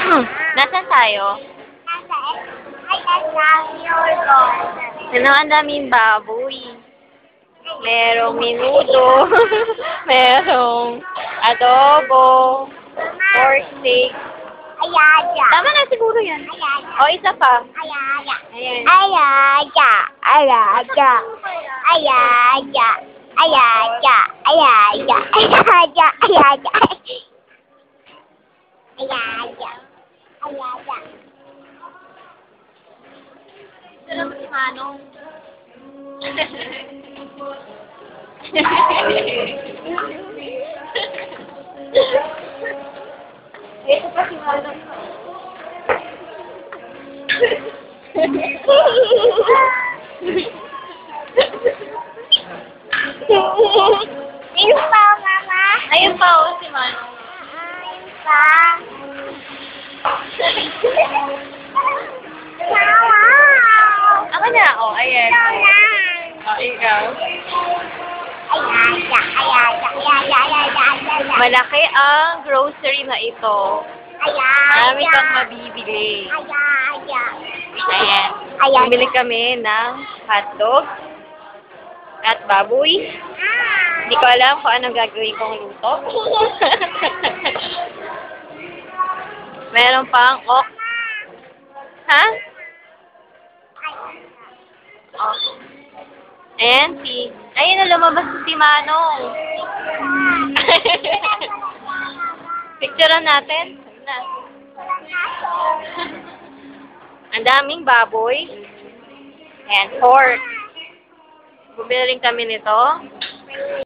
Nasaan tayo? Ano, ang daming baboy. Merong minuto. Merong adobo. Pork steak. Tama na siguro yan. O, isa pa. Ayan. Ito lang si Manong. Ito pa si Manong. Ayun pa, Mama. Ayun pa, oh, si Manong. Ayun pa. Wow! Ako na, oh, ayan. Ikaw lang. Oh, ikaw. Ay. Malaki ang grocery na ito. Marami kang mabibili. Ayan. Bumili kami ng hotdog at baboy. Hindi ko alam kung anong gagawin kong luto. Meron pang ok. Ha? Oh. Ayan, ayun na, lumabas si Manong. Picturean natin. Na. Ang daming baboy. And pork. Bumili rin kami nito.